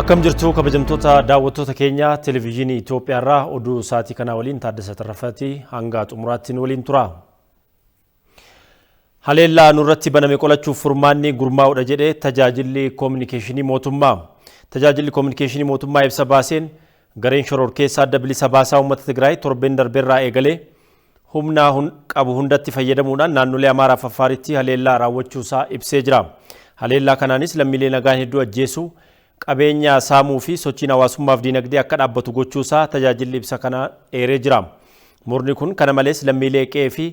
Akkam jirtu kabajamtoota daawwattoota keenya televezyiinii Itoophiyaa irraa oduu sa'aatii kana waliin Taaddasa Tarrafaati hanga xumuraattiin waliin tura. Haleellaa nurratti baname qolachuuf furmaanni gurmaa'uudha jedhee tajaajilli koominikeeshinii mootummaa. Tajaajilli koominikeeshinii mootummaa ibsa baaseen gareen shororkeessaa adda bilisa baasaa uummata Tigraay torbeen darbeerraa eegalee humna qabu hundatti fayyadamuudhaan naannolee Amaaraa fi Affaaritti haleellaa raawwachuusaa ibsee jira. Haleellaa kanaanis lammiilee nagaan hedduu ajjeesuu qabeenya saamuu fi sochiin hawaasummaaf diinagdee akka dhaabbatu gochuusaa tajaajilli ibsa kana eeree jira. Murni kun kana malees lammiilee qe'ee fi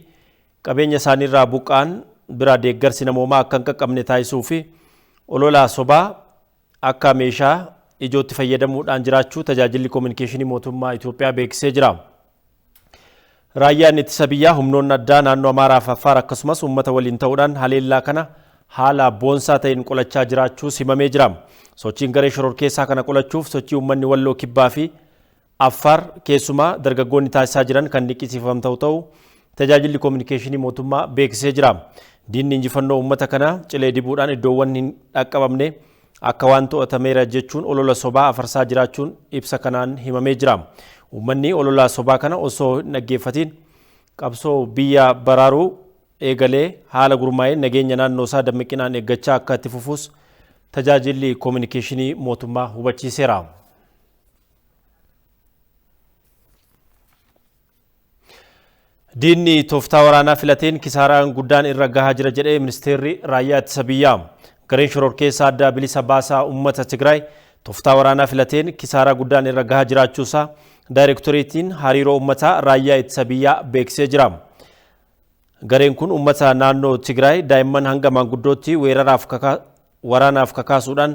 qabeenya isaaniirraa buqqaan bira deeggarsi namoomaa akka hin qaqqabne taasisuu fi ololaa sobaa akka meeshaa ijootti fayyadamuudhaan jiraachuu tajaajilli koominikeeshinii mootummaa Itoophiyaa beeksisee jira. Raayyaan ittisa biyyaa humnoonni addaa naannoo Amaaraa fi Affaar akkasumas uummata waliin ta'uudhaan haleellaa kana haala boonsaa ta'een qolachaa jiraachuu himamee jira. Sochiin garee shororkeessaa kana qolachuuf sochii uummanni Walloo Kibbaa fi Affaar keessumaa dargaggoonni taasisaa jiran kan dinqisiifamu ta'uu tajaajilli koominikeeshinii mootummaa beeksisee jira. Diinni injifannoo uummata kana cilee dibuudhaan iddoowwan hin dhaqqabamne akka waan to'atameera jechuun olola sobaa afarsaa jiraachuun ibsa kanaan himamee jira. Uummanni olola sobaa kana osoo hin dhaggeeffatiin qabsoo biyya baraaruu eegalee haala gurmaa'een nageenya naannoo isaa dammaqinaan eeggachaa akka itti fufuus tajaajilli koominikeeshinii mootummaa hubachiiseera. Diinni tooftaa waraanaa filateen kisaaraan guddaan irra gahaa jira jedhee ministeerri raayyaa ittisa biyyaa. Gareen shororkeessaa adda bilisa baasaa uummata Tigraay tooftaa waraanaa filateen kisaaraa guddaan irra gahaa jiraachuusaa daayirektoreetiin hariiroo uummataa raayyaa ittisa biyyaa beeksisee jira. Gareen kun uummata naannoo Tigraay daa'imman hanga maanguddootti waraanaaf kakaasuudhaan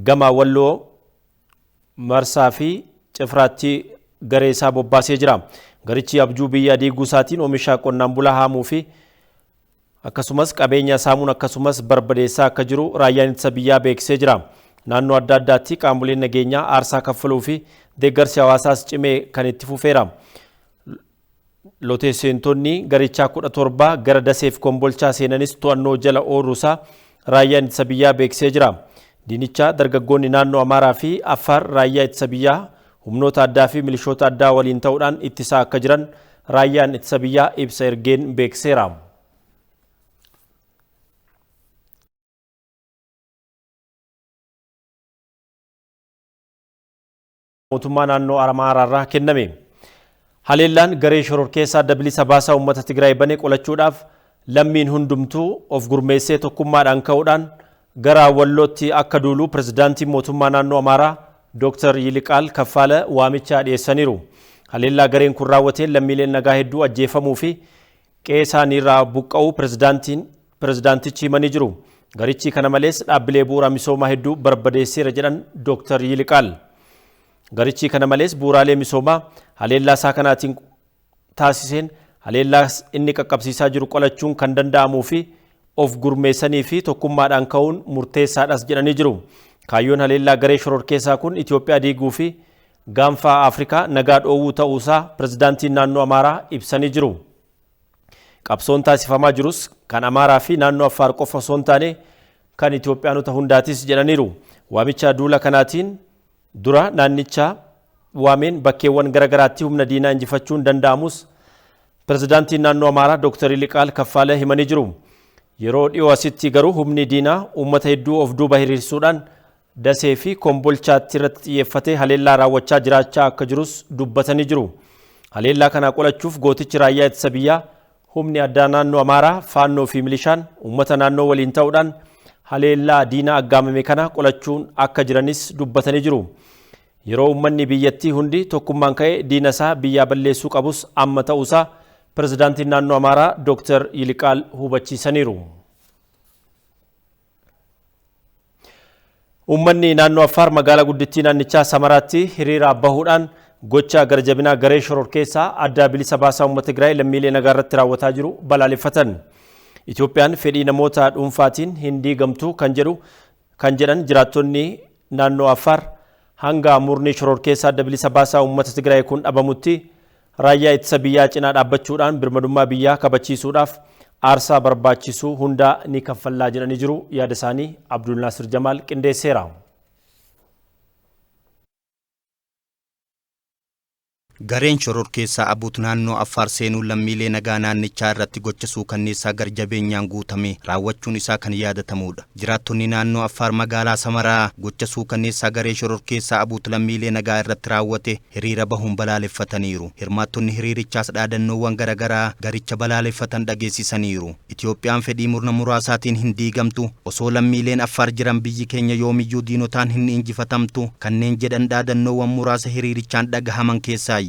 gama Walloo Marsaa fi Cifraatti garee isaa bobbaasee jira. Garichi abjuu biyya diiguu isaatiin oomisha qonnaan bulaa haamuu fi akkasumas qabeenya saamuun akkasumas barbadeessaa akka jiru raayyaan ittisa biyyaa beeksisee jira. Naannoo adda addaatti qaamoleen nageenyaa aarsaa kaffaluu fi deeggarsi hawaasaas cimee kan itti fufeera. Looteesseentonni garichaa 17 gara Daseef Kombolchaa seenanis to'annoo jala ooluusaa raayyaan ittisa biyyaa beeksisee jira. Diinicha dargaggoonni naannoo Amaaraa fi Affaar raayyaa ittisa biyyaa humnoota addaa fi milishoota addaa waliin ta'uudhaan ittisaa akka jiran raayyaan ittisa biyyaa ibsa ergeen beeksiseera. Mootummaa naannoo Amaaraarraa kenname. Haleellaan garee shororkeessaa adda bilisa baasaa uummata Tigraay banee qolachuudhaaf lammiin hundumtuu of gurmeessee tokkummaadhaan ka'uudhaan gara Wallootti akka duulu pirezidaantiin mootummaa naannoo Amaaraa Dr. Yiliqaal Kaffaala waamichaa dhiyeessaniiru. Haleellaa gareen kun raawwateen lammiileen nagaa hedduu ajjeefamuu fi qe'ee isaaniirraa buqqa'uu pirezidaantichi himanii jiru. Garichi kana malees dhaabbilee bu'uura misoomaa hedduu barbadeesseera jedhan Dr. Yiliqaal. Garichi kana malees bu'uuraalee misoomaa haleellaa isaa kanaatiin taasiseen haleellaa inni qaqqabsiisaa jiru qolachuun kan danda'amuu fi of gurmeessanii fi tokkummaadhaan ka'uun murteessaadhas jedhanii jiru. Kaayyoon haleellaa garee shororkeessaa kun Itoophiyaa diiguu fi gaanfa Afrikaa nagaa dhoowwuu ta'uusaa pirezidaantiin naannoo Amaaraa ibsanii jiru. Qabsoon taasifamaa jirus kan Amaaraa fi naannoo Affaar qofa osoo hin taane kan Itoophiyaanota hundaatis jedhaniiru. Waamicha duula kanaatiin dura naannicha waameen bakkeewwan garagaraatti humna diinaa injifachuun danda'amus pirezidaantiin naannoo Amaaraa Dr. Yiliqaal Kaffaala himanii jiru. Yeroo dhiyoo asitti garuu humni diinaa uummata hedduu of duuba hiriirsuudhaan Dasee fi Kombolchaatti irratti xiyyeeffatee haleellaa raawwachaa jiraachaa akka jirus dubbatanii jiru. Haleellaa kana qolachuuf gootichi raayyaa ittisa biyyaa humni addaa naannoo Amaaraa faannoo fi milishaan uummata naannoo waliin ta'uudhaan haleellaa diinaa aggaamame kana qolachuun akka jiranis dubbatanii jiru. Yeroo uummanni biyyattii hundi tokkummaan ka'ee diina isaa biyyaa balleessuu qabus amma ta'uusaa pirezidaantiin naannoo Amaaraa Dr. Yiliqaal hubachiisaniiru. Uummanni naannoo Affaar magaalaa guddittii naannichaa Samaraatti hiriira bahuudhaan gocha garjabinaa garee shororkeessaa adda bilisa baasaa uummata Tigraay lammiilee nagaa irratti raawwataa jiru balaaleffatan. Itoophiyaan fedhii namoota dhuunfaatiin hin diigamtu kan jedhan jiraattonni naannoo Affaar hanga murni shororkeessaa adda bilisa baasaa uummata Tigraay kun dhabamutti raayyaa ittisa biyyaa cinaa dhaabbachuudhaan birmadummaa biyyaa kabachiisuudhaaf aarsaa barbaachisu hunda ni kaffallaa jedhanii jiru. Yaada isaanii Abdul Nasir Jamal qindeesseera. Gareen shororkeessaa Abuut naannoo Affaar seenuu lammiilee nagaa naannichaa irratti gocha suukanneessaa garjabeenyaan guutame raawwachuun isaa kan yaadatamudha. Jiraattonni naannoo Affaar magaalaa Samaraa gocha suukanneessaa garee shororkeessaa Abuut lammiilee nagaa irratti raawwate hiriira bahuun balaaleffataniiru. Hirmaattonni hiriirichaas dhaadannoowwan garaagaraa garicha balaaleffatan dhageessisaniiru. Itoophiyaan fedhii murna muraasaatiin hin diigamtu, osoo lammiileen Affaar jiran biyyi keenya yoomiyyuu diinotaan hin injifatamtu kanneen jedhan dhaadannoowwan muraasa hiriirichaan dhagahaman keessaa.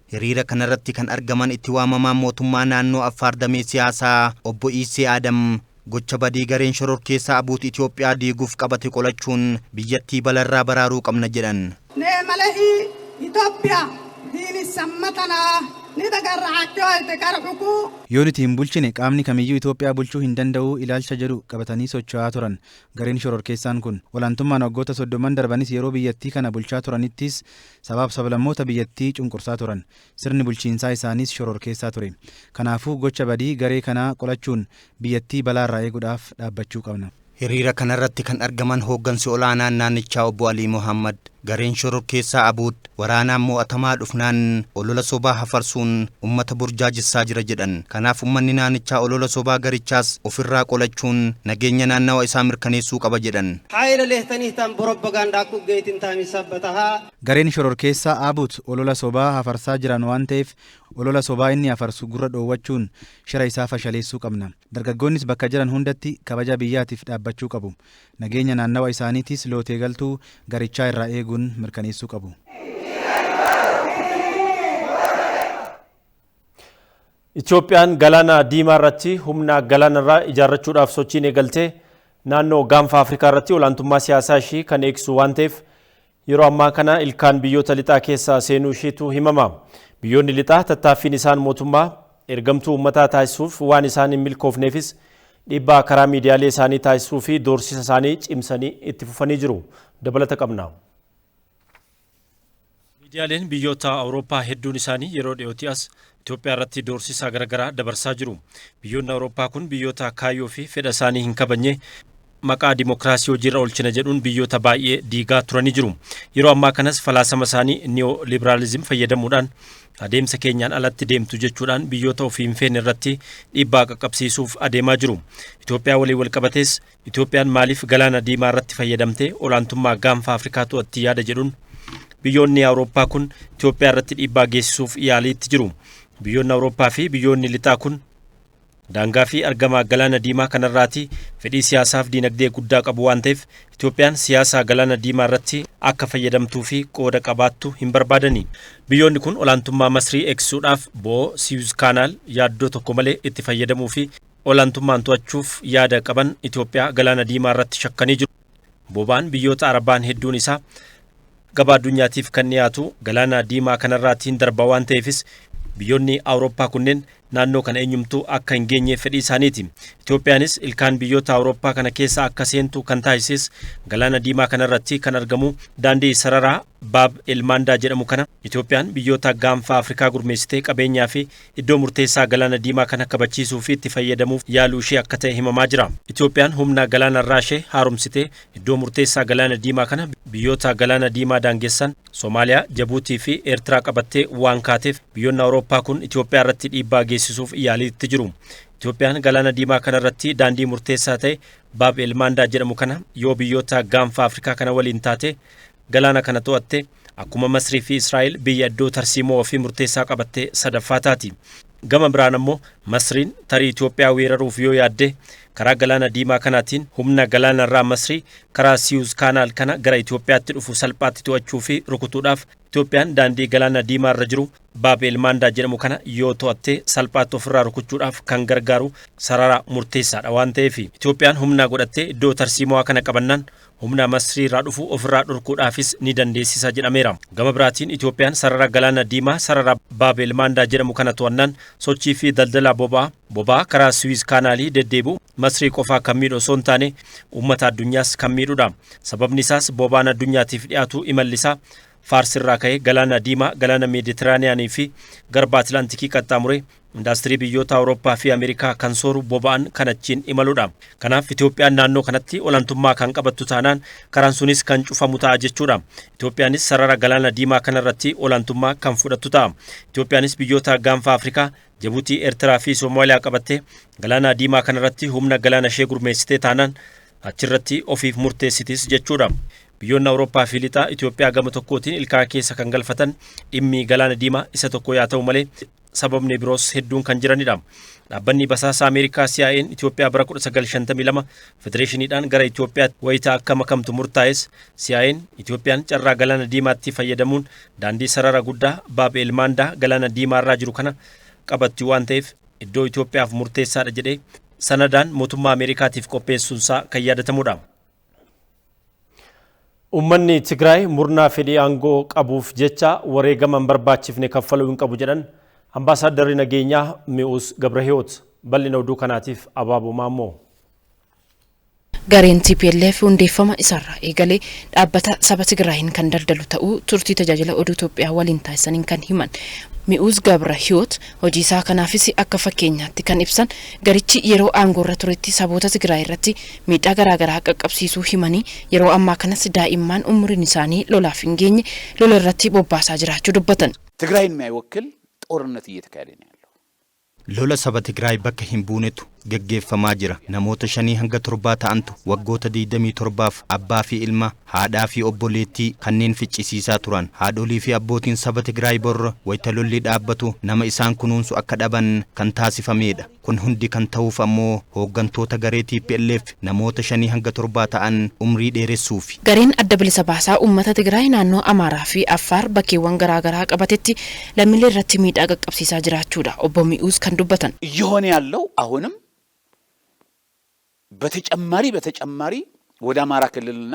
Hiriira kanarratti kan argaman itti waamamaan mootummaa naannoo Affaar damee siyaasaa obbo Isee Adam gocha badii gareen shororkeessaa Abuut Itoophiyaa diiguuf qabate qolachuun biyyattii balarraa baraaruu qabna jedhan. Yoo nuti hin bulchine qaamni kamiyyuu Itoophiyaa bulchuu hin danda'u ilaalcha jedhu qabatanii socho'aa turan gareen shororkeessaan kun olaantummaan waggoota 30 darbanis yeroo biyyattii kana bulchaa turanittis sabaaf sablammoota biyyattii cunqursaa turan sirni bulchiinsaa isaaniis shororkeessaa ture. Kanaafuu gocha badii garee kanaa qolachuun biyyattii balaarraa eeguudhaaf dhaabbachuu qabna. Hiriira kanarratti kan argaman hooggansi olaanaan naannichaa obbo Alii Mohammad gareen shororkeessaa Abuut waraanaan mo'atamaa dhufnaan olola sobaa hafarsuun ummata burjaajessaa jira jedhan. Kanaaf ummanni naannichaa olola sobaa garichaas ofirraa qolachuun nageenya naannawa isaa mirkaneessuu qaba jedhan. Gareen shororkeessaa Abuut olola sobaa hafarsaa jiran waan ta'eef olola sobaa inni hafarsu gurra dhoowwachuun shira isaa fashaleessuu qabna. Dargaggoonnis bakka jiran hundatti kabaja biyyaatiif dhaabbachuu qabu. Nageenya naannawa isaaniitis lootee galtuu garichaa irraa eeguun mirkaneessuu qabu. Itoophiyaan galaana diimaa irratti humna galaanarraa ijaarrachuudhaaf sochiin eegaltee naannoo gaanfa Afrikaa irratti olaantummaa siyaasaa ishii kan eegsisu waan ta'eef yeroo ammaa kana ilkaan biyyoota lixaa keessaa seenuu ishiitu himama. Biyyoonni lixaa tattaaffiin isaan mootummaa ergamtuu uummataa taasisuuf waan isaan hin milkoofneefis dhiibbaa karaa miidiyaalee isaanii taasisuu fi doorsisa isaanii cimsanii itti fufanii jiru. Dabalata qabna. Miidiyaaleen biyyoota Awurooppaa hedduun isaanii yeroo dhiyootti as Itoophiyaa irratti doorsisa garaagaraa dabarsaa jiru. Biyyoonni Awurooppaa kun biyyoota kaayyoo fi fedha isaanii hin kabajne maqaa dimokiraasii hojiirra oolchina jedhuun biyyoota baay'ee diigaa turanii jiru. Yeroo ammaa kanas falaasama isaanii niyooliberaalizim fayyadamuudhaan adeemsa keenyaan alatti deemtu jechuudhaan biyyoota ofii hin feene irratti dhiibbaa qaqqabsiisuuf adeemaa jiru. Itoophiyaa waliin wal qabatees Itoophiyaan maaliif galaana diimaa irratti fayyadamtee olaantummaa gaanfa Afrikaa to'atti yaada jedhuun biyyoonni Awurooppaa kun Itoophiyaa irratti dhiibbaa geessisuuf yaaliitti jiru. Biyyoonni Awurooppaa fi biyyoonni lixaa kun daangaa fi argama galaana diimaa kanarraati fedhii siyaasaaf diinagdee guddaa qabu waan ta'eef Itoophiyaan siyaasa galaana diimaa irratti akka fayyadamtuu fi qooda qabaattu hin barbaadani. Biyyoonni kun olaantummaa Masrii eegsisuudhaaf bo'oo Suez Kanaal yaaddoo tokko malee itti fayyadamuu fi olaantummaan to'achuuf yaada qaban Itoophiyaa galaana diimaa irratti shakkanii jiru. Boba'aan biyyoota Arabaan hedduun isaa gabaa addunyaatiif kan dhiyaatu galaana diimaa kanarraatiin darba waan ta'eefis biyyoonni Awurooppaa kunneen naannoo kana eenyumtuu akka hin geenye fedhii isaaniiti. Itoophiyaanis ilkaan biyyoota Awurooppaa kana keessa akka seentu kan taasises galaana diimaa kanarratti kan argamu daandii sararaa Baab Elmandaa jedhamu kana Itoophiyaan biyyoota gaanfa Afrikaa gurmeessitee qabeenyaa fi iddoo murteessaa galaana diimaa kana kabachiisuu fi itti fayyadamuuf yaaluu ishee akka ta'e himamaa jira. Itoophiyaan humna galaanarraa ishee haaromsitee iddoo murteessaa galaana diimaa kana biyyoota galaana diimaa daangessan Soomaaliyaa, Jabuutii fi Eertiraa qabattee waan kaateef biyyoonni Awurooppaa kun Itoophiyaa irratti dhiibbaa geessisuuf yaaliitti jiru. Itoophiyaan galaana diimaa kanarratti daandii murteessaa ta'e Baab Elmandaa jedhamu kana yoo biyyoota gaanfa Afrikaa kana waliin taate galaana kana to'atte akkuma Masrii fi Israa'el biyya iddoo tarsiimoo ofii murteessaa qabattee sadaffaa taati. Gama biraan ammoo Masriin tarii Itoophiyaa weeraruuf yoo yaadde karaa galaana diimaa kanaatiin humna galaanarraa Masrii karaa Suez Kanaal kana gara Itoophiyaatti dhufu salphaatti to'achuu fi rukutuudhaaf Itoophiyaan daandii galaana diimaa irra jiru Baab Elmandaa jedhamu kana yoo to'atte salphaatti ofirraa rukuchuudhaaf kan gargaaru sarara murteessaadha waan ta'eef Itoophiyaan humna godhattee iddoo tarsiimoo kana qabannaan humna Masrii irraa dhufu ofirraa dhorkuudhaafis ni dandeessisa jedhameera. Gama biraatiin Itoophiyaan sarara galaana diimaa sarara Baab Elmandaa jedhamu kana to'annaan sochii fi daldala boba'aa karaa Suez Kanaalii deddeebi'u Masrii qofaa kan miidhu osoo hin taane uummata addunyaas kan miidhudha. Sababni isaas boba'aan addunyaatiif dhiyaatu imallisaa Faarsirraa ka'ee galaana Diimaa, galaana Meeditiraaniyaanii fi garba Atlaantikii qaxxaamuree indaastirii biyyoota Awurooppaa fi Ameerikaa kan sooru boba'an kan achiin imaluudha. Kanaaf Itoophiyaan naannoo kanatti olaantummaa kan qabattu taanaan karaan sunis kan cufamu ta'a jechuudha. Itoophiyaanis sarara galaana Diimaa kanarratti olaantummaa kan fudhattu ta'a. Itoophiyaanis biyyoota gaanfa Afrikaa, Jibuutii, Eertiraa fi Soomaaliyaa qabattee galaana Diimaa kanarratti humna galaana ishee gurmeessitee taanaan achirratti ofiif murteessitis jechuudha. Biyyoonni Awurooppaa fi lixaa Itoophiyaa gama tokkootiin ilkaan keessa kan galfatan dhimmi galaana Diimaa isa tokko yaa ta'u malee sababni biroos hedduun kan jiranidha. Dhaabbanni basaasa Ameerikaa CIA'n Itoophiyaa bara 1952 federeeshiniidhaan gara Itoophiyaatti wayitaa akka makamtu murtaa'es CIA'n Itoophiyaan carraa galaana Diimaatti fayyadamuun daandii sarara guddaa Baab el Mandaa galaana Diimaa irraa jiru kana qabatti waan ta'eef iddoo Itoophiyaaf murteessaadha jedhee sanadaan mootummaa Ameerikaatiif qopheessuunsaa kan yaadatamudha. Uummanni Tigraay murnaa fedhii aangoo qabuuf jecha wareegama hin barbaachifne kaffaluu hin qabu jedhan ambaasaaddarri nageenyaa Mi'uus Gabrahiyoot bal'ina oduu kanaatiif Abaaboo Maammoo. Gareen TPLF hundeeffama isaarraa eegalee dhaabbata saba Tigraayin kan daldalu ta'uu turtii tajaajila oduu Itoophiyaa waliin taasisaniin kan himan Mi'uus Gabrahiyoot hojii isaa kanaafis akka fakkeenyaatti kan ibsan garichi yeroo aangoorra turetti saboota Tigraay irratti miidhaa garaagaraa qaqqabsiisuu himanii yeroo ammaa kanas daa'imman umriin isaanii lolaaf hin geenye lola irratti bobbaasaa jiraachuu dubbatan. Tigraayin የማይወክል ጦርነት እየተካሄደ ነው ያለው. Lola saba Tigraay bakka hin buunetu geggeeffamaa jira. Namoota 5 hanga 7 ta'antu waggoota 27f abbaa fi ilma, haadhaa fi obboleettii kanneen ficcisiisaa turan. Haadholii fi abbootiin saba Tigraay borra wayita lolli dhaabbatu nama isaan kunuunsu akka dhaban kan taasifamedha. Kun hundi kan ta'uuf ammoo hooggantoota garee TPLF namoota 5 hanga 7 ta'an umrii dheeressuufi. Gareen adda bilisa baasaa uummata Tigraay naannoo Amaaraa fi Affaar bakkeewwan garaagaraa qabatetti lammiilee irratti miidhaa qaqqabsiisaa jiraachuudha. Obbo Mi'uus kan dubbatan እየሆነ ያለው አሁንም በተጨማሪ ወደ አማራ ክልልና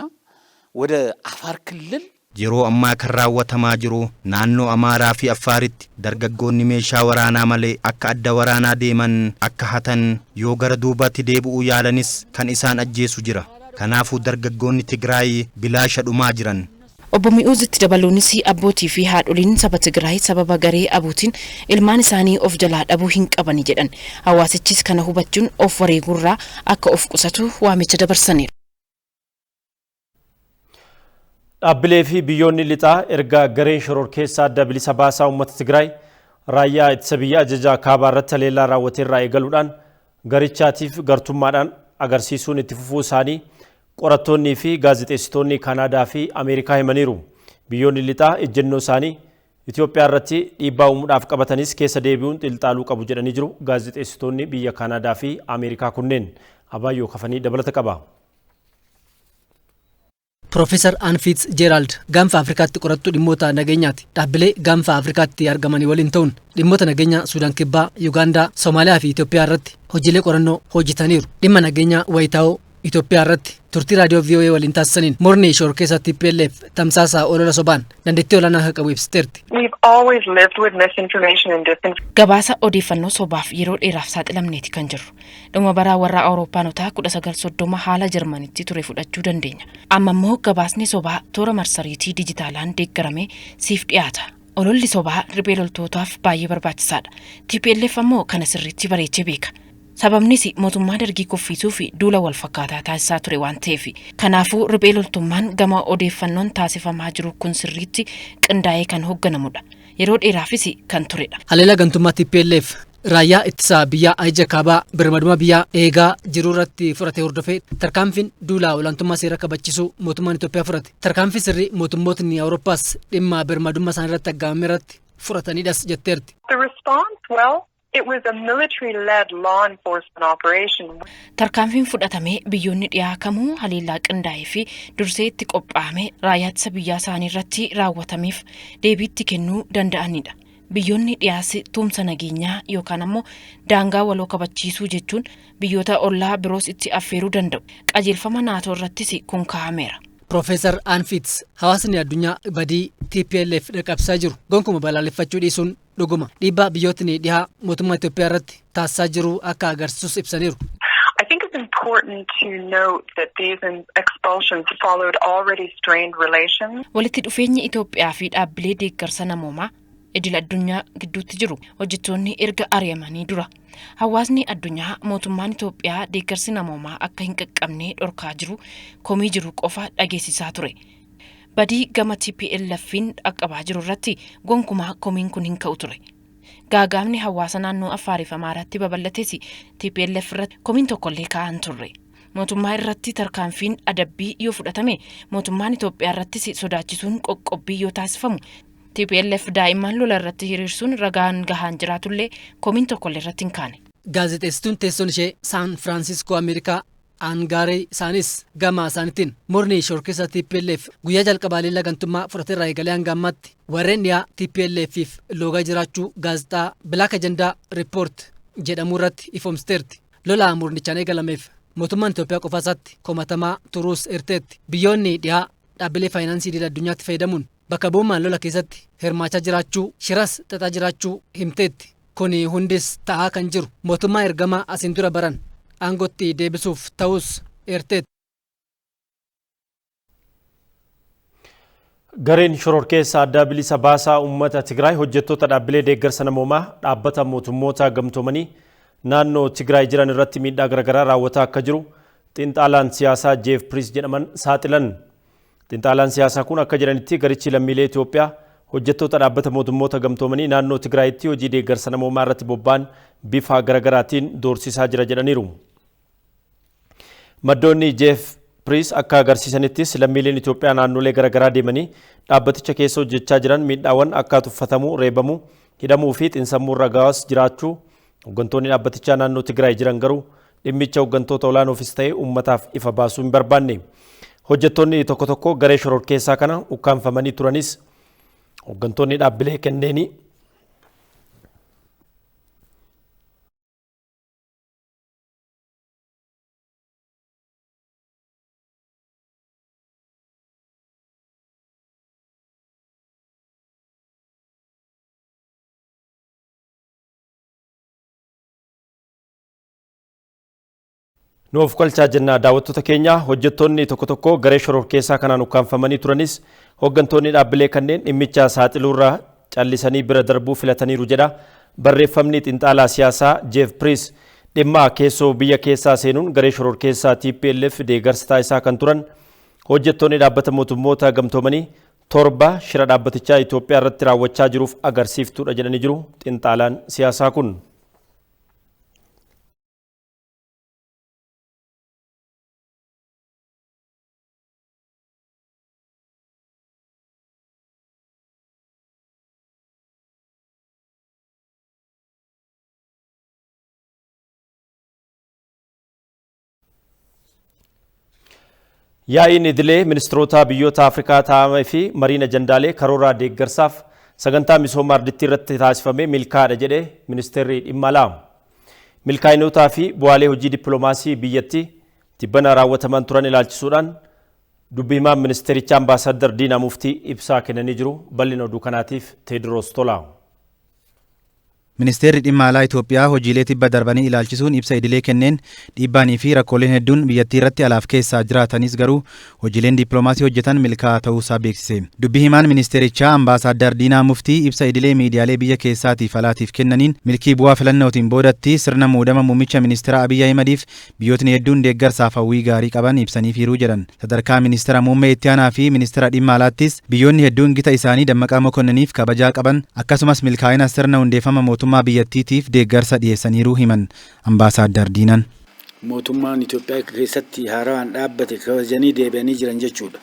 ወደ አፋር ክልል yeroo ammaa kan raawwatamaa jiru naannoo Amaaraa fi Affaaritti dargaggoonni meeshaa waraanaa malee akka adda waraanaa deeman akka hatan yoo gara duubaatti deebi'uu yaalanis kan isaan ajjeesu jira. Kanaafuu dargaggoonni Tigraay bilaasha dhumaa jiran. Obbo Mi'uus itti dabaluunis abbootii fi haadholiin saba Tigraay sababa garee abuutiin ilmaan isaanii of jalaa dhabuu hin qabani jedhan. Hawaasichis kana hubachuun of wareegurraa akka of qusatu waamicha dabarsaniiru. Dhaabbilee fi biyyoonni lixaa erga gareen shororkeessaa adda bilisa baasaa uummata Tigraay raayyaa ittisa biyyaa ajajaa kaabaa irratti haleellaa raawwateerraa eegaluudhaan garichaatiif gartummaadhaan agarsiisuun itti fufuu isaanii qorattoonnii fi gaazexeessitoonni Kanaadaa fi Ameerikaa himaniiru. Biyyoonni lixaa ejjennoo isaanii Itoophiyaa irratti dhiibbaa uumuudhaaf qabatanis keessa deebi'uun xilxaaluu qabu jedhanii jiru. Gaazexeessitoonni biyya Kanaadaa fi Ameerikaa kunneen Abaayyoo Kafanii dabalata qaba. Profeesar Anfits Gerald gaanfa Afrikaatti qorattuu dhimmoota nageenyaati. Dhaabbilee gaanfa Afrikaatti argamanii waliin ta'uun dhimmoota nageenyaa Suudaan Kibbaa, Yuugaandaa, Soomaaliyaa fi Itoophiyaa irratti hojiilee qorannoo hojjetaniiru. Dhimma nageenyaa wayitaa'oo Itoophiyaa irratti turtii raadiyoo VOA waliin taasisaniin morni shororkeessa TPLF tamsaasa olola sobaan dandeettii olaanaa akka qabu ibsiteerti. Gabaasa odeeffannoo sobaaf yeroo dheeraaf saaxilamneeti kan jirru. Dhuma baraa warra Awurooppaanotaa 1930 haala Jarmanitti ture fudhachuu dandeenya. Amma immoo gabaasni sobaa toora marsariitii dijitaalaan deeggaramee siif dhiyaata. Ololli sobaa riphee loltootaaf baay'ee barbaachisaadha. TPLF ammoo kana sirriitti bareechee beeka. Sababnis mootummaa dargii kuffisuu fi duula wal fakkaataa taasisaa ture waan ta'eef kanaafuu riphee loltummaan gama odeeffannoon taasifamaa jiru kun sirriitti qindaa'ee kan hoogganamudha. Yeroo dheeraafis kan turedha. Haleellaa gantummaa TPLF raayyaa ittisa biyyaa ajajaa kaabaa birmaduma biyyaa eegaa jiru irratti fudhate hordofee tarkaanfiin duula olaantummaa seera kabachiisuu mootummaan Itoophiyaa fudhate. Tarkaanfii sirrii mootummootni Awurooppaas dhimma birmadummaa isaanii irratti aggaamame irratti fudhatanidhas jetteerti. It was a military-led law enforcement operation. Tarkaanfiin fudhatamee biyyoonni dhiyaa kamuu haleellaa qindaa'ee fi dursee itti qophaa'ame raayyaa ittisa biyyaa isaanii irratti raawwatameef deebiitti kennuu danda'anidha. Biyyoonni dhiyaas tumsa nageenyaa yookaan ammoo daangaa waloo kabachiisuu jechuun biyyoota ollaa biroos itti affeeruu danda'u. Qajeelfama naatoo irrattis kun kaa'ameera. Profeesar Anfits hawaasni addunyaa badii TPLF dhaqqabsaa jiru gonkumaa balaaleffachuu dhiisuun dhuguma dhiibbaa biyyootni dhihaa mootummaa Itoophiyaa irratti taasisaa jiru akka agarsiisus ibsaniiru. I think it's important important to note that these expulsions followed already strained relations. Walitti dhufeenyi Itoophiyaa fi dhaabbilee deeggarsa namoomaa idil addunyaa gidduutti jiru hojjettoonni erga ari'amanii dura. Hawaasni addunyaa mootummaan Itoophiyaa deeggarsi namoomaa akka hin qaqqabne dhorkaa jiru komii jiru qofa dhageessisaa ture. Badii gama TPLF'n dhaqqabaa jiru irratti gonkumaa komiin kun hin ka'u ture. Gaagaamni hawaasa naannoo Affaariif Amaaraatti babal'ates TPLF irratti komiin tokkollee ka'an turre. Mootummaa irratti tarkaanfiin adabbii yoo fudhatame mootummaan Itoophiyaa irrattis sodaachisuun qoqqobbii yoo taasifamu TPLF daa'imman lola irratti hiriirsuun ragaan gahaan jiraatullee komiin tokkollee irratti hin kaane. Gaazexeessituun teessoon ishee Saan Firaansiskoo Ameerikaa Aangaaree isaanis gama isaaniitiin morni shorkisa TPLF guyyaa jalqabaalee lagantummaa fudhateerraa eegalee hanga ammaatti warreen dhiyaa TPLF'if loogaa jiraachuu gaazexaa Black Agenda Report jedhamu irratti ifoomsiteerti. Lola mornichaan eegalameef mootummaan Itoophiyaa qofa isaatti komatamaa turuus erteetti. Biyyoonni dhiyaa dhaabbilee faayinaansii idil addunyaatti fayyadamuun bakka bu'ummaan lola keessatti hirmaachaa jiraachuu shiras xaxaa jiraachuu himteetti. Kuni hundis ta'aa kan jiru mootummaa ergamaa asiin dura baran aangotti deebisuuf ta'us erteetti. Gareen shororkeessa adda bilisa baasaa uummata Tigraay hojjettoota dhaabbilee deeggarsa namoomaa dhaabbata mootummoota gamtoomanii naannoo Tigraay jiran irratti miidhaa garaagaraa raawwataa akka jiru xiinxalaan siyaasaa Jeef Priis jedhaman saaxilan. Xiinxalaan siyaasaa kun akka jedhanitti garichi lammiilee Itoophiyaa hojjettoota dhaabbata mootummoota gamtoomanii naannoo Tigraayitti hojii deeggarsa namoomaa irratti bobba'an bifa garaagaraatiin doorsisaa jira jedhaniiru. Maddoonni Jeef Priis akka agarsiisanittis lammiileen Itoophiyaa naannolee garaagaraa deemanii dhaabbaticha keessa hojjechaa jiran miidhaawwan akka tuffatamuu, reebamuu, hidhamuu fi xiinsammuu irra gahaas jiraachuu hooggantoonni dhaabbatichaa naannoo Tigraay jiran garuu dhimmicha hooggantoota olaanoofis ta'ee uummataaf ifa baasuu hin barbaanne. Hojjettoonni tokko tokko garee shororkeessaa kana ukkaanfamanii turanis hooggantoonni dhaabbilee kenneenii Nuuf kolchaa jennaa daawwattoota keenya hojjettoonni tokko tokko garee shororkeessaa kanaan ukkaanfamanii turanis hooggantoonni dhaabbilee kanneen dhimmicha saaxiluurraa callisanii bira darbuu filataniiru jedha. Barreeffamni xiinxalaa siyaasaa Jeef Priis dhimma keessoo biyya keessaa seenuun garee shororkeessaa TPLF deeggarsa taasisaa kan turan hojjettoonni dhaabbata mootummoota gamtoomanii torba shira dhaabbatichaa Itoophiyaa irratti raawwachaa jiruuf agarsiiftuudha jedhanii jiru xiinxalaan siyaasaa kun. Yaa'iin idilee ministeerota biyyoota Afrikaa taa'amee fi mariin ajandaalee karooraa deeggarsaaf sagantaa misooma ardittii irratti taasifamee milkaa'aadha jedhe ministeerri dhimma alaa. Milkaa'inotaa fi bu'aalee hojii dippiloomaasii biyyattii tibbana raawwataman turan ilaalchisuudhaan dubbii himaan ministeerichaa ambaasaddar Diinaa Muftii ibsaa kennanii jiru. Bal'ina oduu kanaatiif Teediroos Tolaa. Ministeerri dhimma alaa Itoophiyaa hojiilee tibba darbanii ilaalchisuun ibsa idilee kenneen dhiibbaanii fi rakkooleen hedduun biyyattii irratti alaaf keessaa jiraatanis garuu hojiileen dippiloomaasii hojjetan milkaa'aa ta'uusaa beeksise. Dubbii himaan ministeerichaa ambaasaddar Diinaa Muftii ibsa idilee miidiyaalee biyya keessaatiif alaatiif kennaniin milkii bu'aa filannootiin boodatti sirna muudama muummicha ministeera Abiy Ahimadiif biyyootni hedduun deeggarsaaf hawwii gaarii qaban ibsaniifiiru jedhan. Sadarkaa ministeera muummee itti aanaa fi ministeera dhimma alaattis biyyoonni hedduun gita isaanii Dammaqaa Mokonniniif kabajaa qaban akkasumas milkaa'ina sirna hundeeffama mootummaa biyyattiitiif deeggarsa dhiyeessaniiru himan ambaasaddar Diinaan. Mootummaan Itoophiyaa keessatti haaraan dhaabbate kabajanii deebi'anii jiran jechuudha.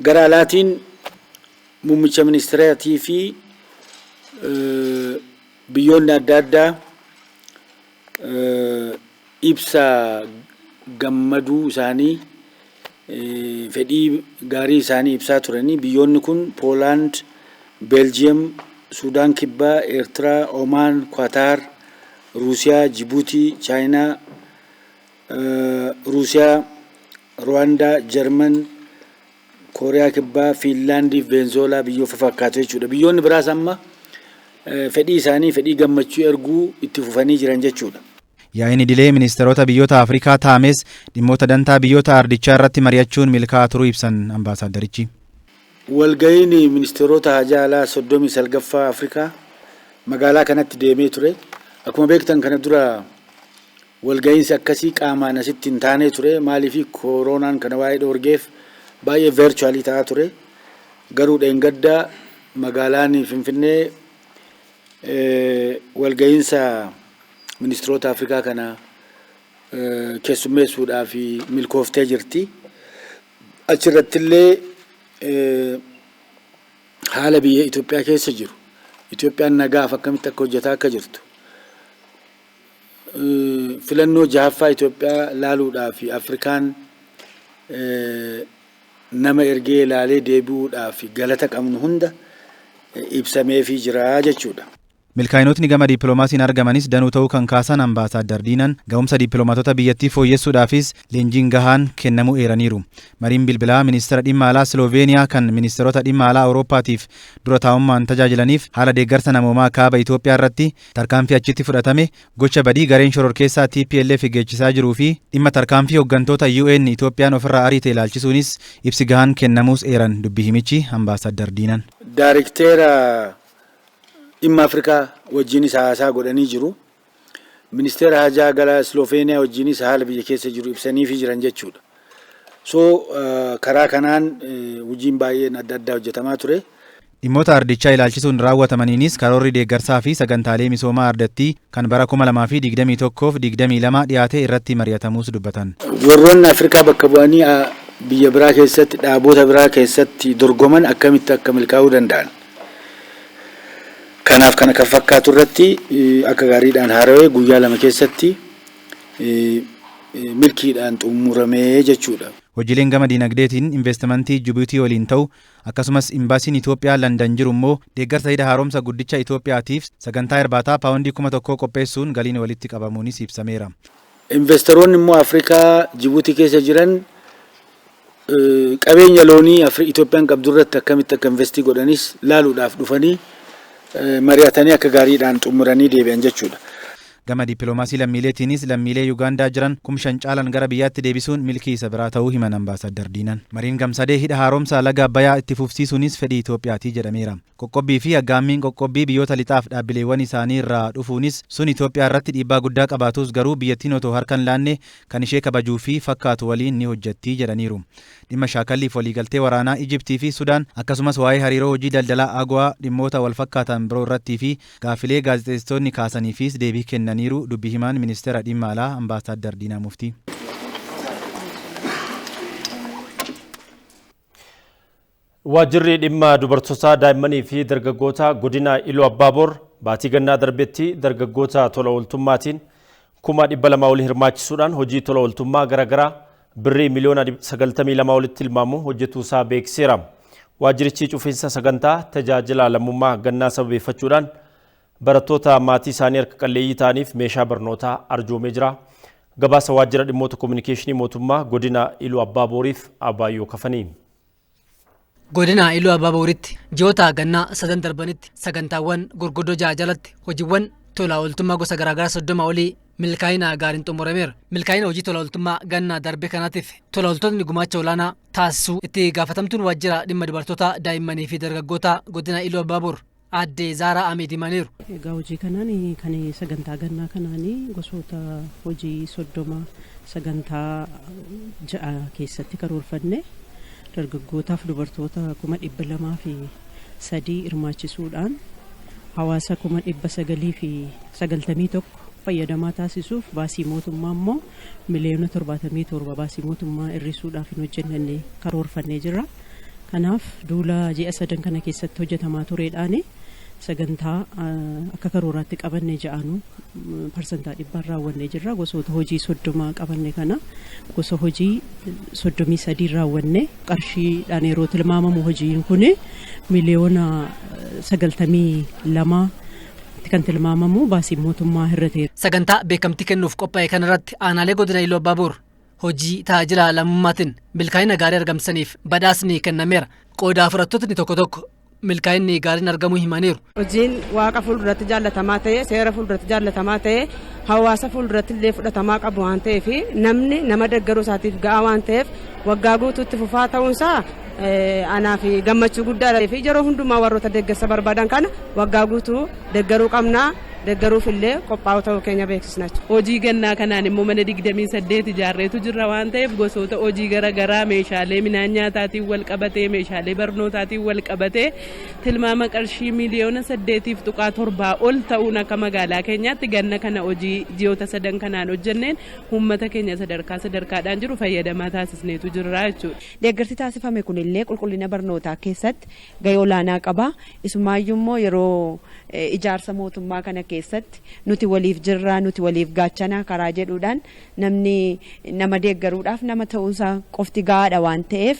Gara alaatiin muummicha ministeeraatii fi biyyoonni adda addaa ibsa gammaduu isaanii fedhii gaarii isaanii ibsaa turanii biyyoonni kun Poolaand, Beeljiyeem, Suudaan Kibbaa, Eertiraa, Omaan, Kwataar, Ruusiyaa, Jibuutii, Chaayinaa, Ruusiyaa, Ruwaandaa, Jarman, Kooriyaa Kibbaa, Fiinlaandii, Veenzoolaa biyyoota fakkaatu jechuudha. Biyyoonni biraas amma fedhii isaanii fedhii gammachuu erguu itti fufanii jiran jechuudha. Yaa'in idilee ministeerota biyyoota Afrikaa taames dhimmoota dantaa biyyoota ardichaa irratti mari'achuun milkaa'aa turuu ibsan ambaasaaddarichi. Walga'iin ministeerota hajaa alaa 39ffaa Afrikaa magaalaa kanatti deemee ture. Akkuma beektan kana dura walga'iinsi akkasii qaamaan asitti hin taane ture. Maaliif koronaan kana waa'ee dhoorgeef baay'ee virtually ta'aa ture. Garuu dheengaddaa magaalaan Finfinnee walga'iinsa ministeerota Afrikaa kana keessummeessuudhaaf milkooftee jirti. Achirrattillee haala biyya Itoophiyaa keessa jiru. Itoophiyaan nagaaf akkamitti akka hojjetaa akka jirtu. Filannoo jahaffaa Itoophiyaa laaluudhaaf Afrikaan nama ergee laalee deebi'uudhaaf galata qabnu hunda ibsameefii jira jechuudha. Milkaa'inootni gama dippiloomaasiin argamanis danuu ta'uu kan kaasan ambaasaaddar Diinan ga'umsa dippiloomaatota biyyattii fooyyessuudhaafis leenjiin gahaan kennamuu eeraniiru. Mariin bilbilaa ministeera dhimma alaa Sloveeniyaa kan ministeerota dhimma alaa Awurooppaatiif dura taa'ummaan tajaajilaniif haala deeggarsa namoomaa kaaba Itoophiyaa irratti tarkaanfii achitti fudhatame gocha badii gareen shororkeessaa TPLF geechisaa jiruu fi dhimma tarkaanfii hooggantoota UN Itoophiyaan ofirraa ariite ilaalchisuunis ibsi gahaan kennamuus eeran dubbii himichi ambaasaaddar Diinan. Daarikteera dhimma Afrikaa wajjinis haasaa godhanii jiru. Ministeera hajaa gala Sloveeniyaa wajjinis haala biyya keessa jiru ibsaniifii jiran jechuudha. Karaa kanaan hojiin baay'een adda addaa hojjetamaa ture. Dhimmoota ardichaa ilaalchisuun raawwatamaniinis karoorri deeggarsaa fi sagantaalee misoomaa ardattii kan bara 2021-22 dhiyaate irratti mari'atamuus dubbatan. Warroonni Afrikaa bakka bu'anii biyya biraa keessatti dhaabbata biraa keessatti dorgoman akkamitti akka milkaa'uu danda'an. Kanaaf kana kan fakkaatu irratti akka gaariidhaan haarawee guyyaa 2 keessatti milkiidhaan xumuramee jechuudha. Hojiileen gama diinagdeetiin investimentii Jibuutii waliin ta'u akkasumas imbaasiin Itoophiyaa Landan jiru immoo deeggarsa hidha haaromsa guddicha Itoophiyaatiif sagantaa irbaataa paawundii 1,000 qopheessuun galiin walitti qabamuunis ibsameera. Investoroonni immoo Afrikaa Jibuutii keessa jiran qabeenya loonii Itoophiyaan qabdu irratti akkamitti akka investii godhanis laaluudhaaf dhufanii mari'atanii akka gaariidhaan xumuranii deebi'an jechuudha. Gama dippiloomaasii lammiileetiinis lammiilee Yuugaandaa jiran 5,000 caalan gara biyyaatti deebisuun milkii isa biraa ta'uu himan ambaasaaddar Diinan. Mariin gamsadee hidha haaromsaa laga Abbayyaa itti fufsiisuunis fedhii Itoophiyaatii jedhameera. Qoqqobbii fi aggaammiin qoqqobbii biyyoota lixaaf dhaabbileewwan isaanii irraa dhufuunis sun Itoophiyaa irratti dhiibbaa guddaa qabaatus garuu biyyattiin otoo harkaan laanne kan ishee kabajuu fi fakkaatu waliin ni hojjettii jedhaniiru. Dhimma shaakalliif waliigaltee waraanaa Ijiptii fi Sudaan akkasumas waa'ee hariiroo hojii daldalaa Agwaa dhimmoota wal fakkaatan biroo irrattii fi gaaffilee gaazexeessitoonni kaasaniifis deebii kennaniiru dubbii himaan ministeera dhimma alaa ambaasaaddar Diinaa Muftii. Waajjirri dhimma dubartootaa daa'immanii fi dargaggoota godina Iluu Abbaaboor baatii gannaa darbetti dargaggoota tola ooltummaatiin 200,000 olii hirmaachisuudhaan hojii tola ooltummaa garaagaraa birrii miliyoona 92 olitti tilmaamu hojjetuusaa beeksiseera. Waajjirichi cufiinsa sagantaa tajaajila lammummaa gannaa sababeeffachuudhaan barattoota maatii isaanii harka qalleeyyii ta'aniif meeshaa barnootaa arjoomee jira. Gabaasa waajjira dhimmoota kominikeeshinii mootummaa godina Iluu Abbaabooriif Abaayyoo Kafanii. Godina Iluu Abaabooritti ji'oota gannaa 3 darbanitti sagantaawwan gurguddoo jalatti hojiiwwan tola ooltummaa gosa garaagaraa 30 olii milkaa'ina gaariin xumurameera. Milkaa'ina hojii tola ooltummaa gannaa darbe kanaatiif tola ooltonni gumaacha olaanaa taasisuu itti gaafatamtuun waajjira dhimma dubartoota daa'immanii fi dargaggoota godina Iluu Abbaaboor Aadde Zaaraa Ahmed himaniiru. Egaa hojii kanaan kan sagantaa gannaa kanaan gosoota hojii 30 sagantaa 6 keessatti karoorfanne dargaggootaaf dubartoota 203 hirmaachisuudhaan hawaasa 991 fayyadamaa taasisuuf baasii mootummaa immoo miliyoona 77 baasii mootummaa hir'isuudhaaf hin hojjennee karoorfannee jira. Kanaaf duula ji'a 3 kana keessatti hojjetamaa tureedhaan sagantaa akka karooraatti qabannee ja'anu parsantaa 100 raawwannee jirra. Gosoota hojii 30 qabanne kana gosa hojii 33 raawwanne qarshiidhaan yeroo tilmaamamu hojiin kun miliyoona 92 kan tilmaamamu baasii mootummaa hir'ateera. Sagantaa beekamtii kennuuf qophaa'e kanarratti aanaalee godina Iluu Abbaaboor hojii tajaajila lammummaatiin milkaa'ina gaarii argamsaniif badhaasni kennameera. Qooda fudhattootni tokko milkaa'inni gaariin argamuu himaniiru. Hojiin waaqa fuulduratti jaallatamaa ta'e, seera fuulduratti jaallatamaa ta'e, hawaasa fuulduratti illee fudhatamaa qabu waan ta'eef namni nama deeggaruu isaatiif ga'aa waan ta'eef waggaa guutuutti fufaa ta'uunsaa anaaf gammachuu guddaadha. Fi yeroo hundumaa warroota deeggarsa barbaadan kana waggaa guutuu deeggaruu qabnaa. Deeggaruuf illee qophaa'uu ta'uu keenya beeksisna. Hojii gannaa kanaan immoo mana 28 ijaarreetu jirra waan ta'eef gosoota hojii garaagaraa meeshaalee midhaan nyaataatiin wal qabatee meeshaalee barnootaatiin wal qabatee tilmaama qarshii miliyoona 8.7 ol ta'uun akka magaalaa keenyaatti ganna kana hojii ji'oota 3 kanaan hojjenneen uummata keenya sadarkaadhaan jiru fayyadamaa taasisneetu jirra jechuudha. Deeggarsi taasifame kunillee qulqullina barnootaa keessatti gahee olaanaa qaba. Isumaayyuu immoo yeroo ijaarsa mootummaa kana keessatti nuti waliif jirra, nuti waliif gaachana karaa jedhuudhaan namni nama deeggaruudhaaf nama ta'uunsaa qofti gahaadha waan ta'eef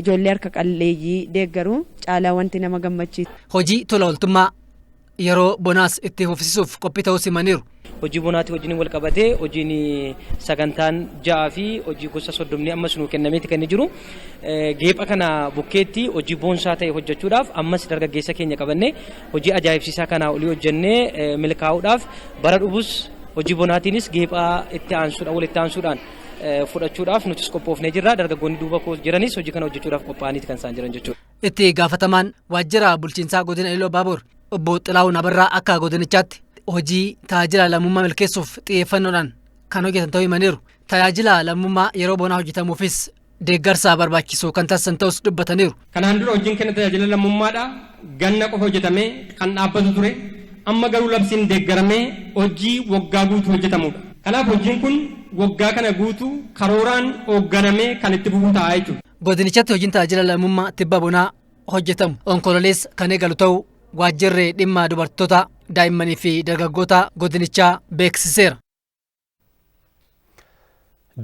ijoollee harka qalleeyyii deeggaruu caalaa wanti nama gammachiisu. Hojii tola ooltummaa yeroo bonaas itti fufsiisuuf qophii ta'uu himaniiru. Hojii bonaatti hojiin wal qabatee hojiin sagantaan 6 fi hojii gosa 30 ammas nuu kennameeti kan jiru. Geepha kana bukkeetti hojii boonsaa ta'e hojjechuudhaaf ammas dargaggeessa keenya qabannee hojii ajaa'ibsiisaa kana olii hojjennee milkaa'uudhaaf bara dhufus hojii bonaatiinis geephaa itti aansuudhaan walitti aansuudhaan fudhachuudhaaf nutis qophoofnee jirra. Dargaggoonni duuba koo jiranis hojii kana hojjechuudhaaf qophaa'aniiti kan isaan jiran jechuudha. Itti gaafatamaan waajjira bulchiinsaa godina Iluu Abaaboor obbo Xilaawun Abarraa akka godinichaatti hojii tajaajila lammummaa milkeessuuf xiyyeeffannoodhaan kan hojjetan ta'uu himaniiru. Tajaajila lammummaa yeroo bonaa hojjetamuufis deeggarsa barbaachisu kan taasisan ta'us dubbataniiru. Kanaan dura hojiin kenna tajaajila lammummaadha ganna qofa hojjetamee kan dhaabbatu ture amma garuu labsiin deeggaramee hojii waggaa guutuu hojjetamudha. Kanaaf hojiin kun waggaa kana guutuu karooraan hoogganamee kan itti fufuu ta'a jechuudha. Godinichatti hojiin tajaajila lammummaa tibba bonaa hojjetamu onkololees kan eegalu ta'uu waajjirri dhimma dubartoota daa'immanii fi dargaggoota godinichaa beeksiseera.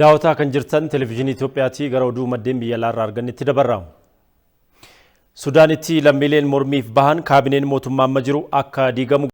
Daawwataa kan jirtan televezyiinii Itoophiyaatii gara oduu maddeen biyya alaarraa argannetti dabarra. Sudaanitti lammiileen mormiif bahan kaabineen mootummaa amma jiru akka diigamu